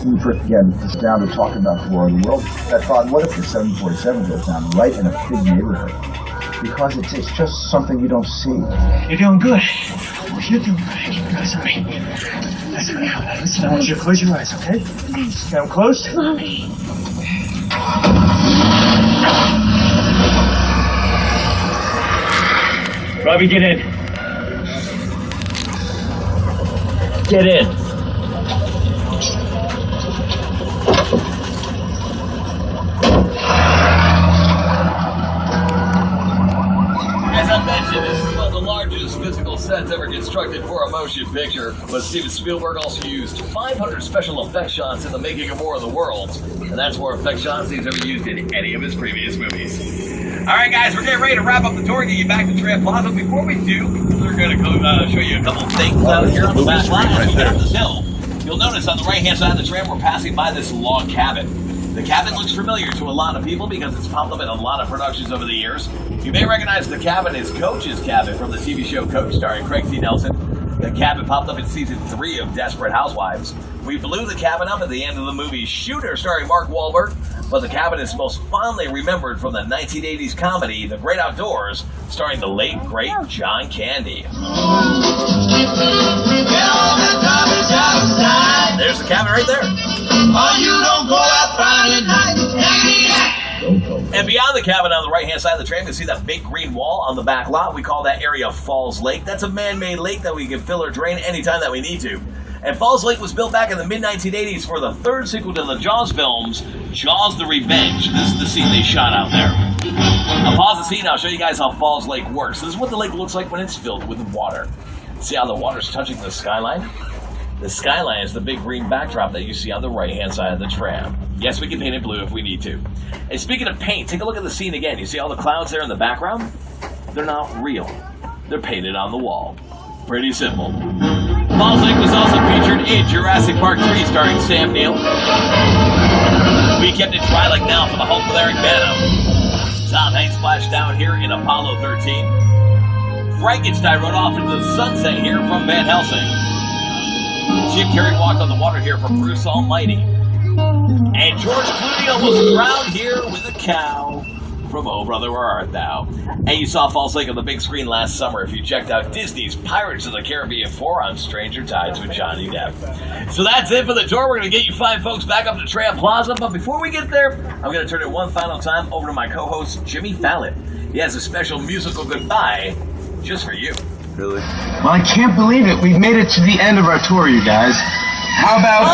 when we first began to sit down to talk about the war of the world, I thought, what if the 747 goes down right in a big neighborhood? Because it's just something you don't see. You're doing good. You're doing good. Keep your eyes on me. That's right. Listen, I want you to close your eyes, okay? Got them closed? Slowly. Robbie, get in. Get in. As I mentioned, this is one of the largest physical sets ever constructed for a motion picture, but Steven Spielberg also used 500 special effects shots in the making of War of the Worlds, and that's more effect shots he's ever used in any of his previous movies. All right, guys, we're getting ready to wrap up the tour and get you back to Tramp Plaza. Before we do, we're going to show you a couple of things out here on the back line as we get up this hill. You'll notice on the right-hand side of the tram, we're passing by this log cabin. The cabin looks familiar to a lot of people because it's popped up in a lot of productions over the years. You may recognize the cabin as Coach's cabin from the TV show Coach, starring Craig T. Nelson. The cabin popped up in season 3 of Desperate Housewives. We blew the cabin up at the end of the movie Shooter, starring Mark Wahlberg, but the cabin is most fondly remembered from the 1980s comedy The Great Outdoors, starring the late, great John Candy. There's the cabin right there. And beyond the cabin on the right-hand side of the tram, you see that big green wall on the back lot. We call that area Falls Lake. That's a man-made lake that we can fill or drain anytime that we need to. And Falls Lake was built back in the mid-1980s for the third sequel to the Jaws films, Jaws the Revenge. This is the scene they shot out there. I'll pause the scene, I'll show you guys how Falls Lake works. This is what the lake looks like when it's filled with water. See how the water's touching the skyline? The skyline is the big green backdrop that you see on the right-hand side of the tram. Yes, we can paint it blue if we need to. And speaking of paint, take a look at the scene again. You see all the clouds there in the background? They're not real. They're painted on the wall. Pretty simple. Falls Lake was also featured in Jurassic Park 3 starring Sam Neill. We kept it dry like now for the Hulk with Eric Bana. Tom Hanks splashed down here in Apollo 13. Frankenstein rode off into the sunset here from Van Helsing. Jim Carrey walked on the water here from Bruce Almighty. And George Clooney almost drowned here with a cow from Oh Brother, Where Art Thou? And you saw Falls Lake on the big screen last summer if you checked out Disney's Pirates of the Caribbean 4 on Stranger Tides with Johnny Depp. So that's it for the tour. We're going to get you fine folks back up to Tramp Plaza. But before we get there, I'm going to turn it one final time over to my co-host, Jimmy Fallon. He has a special musical goodbye just for you. Really? Well, I can't believe it. We've made it to the end of our tour, you guys. How about...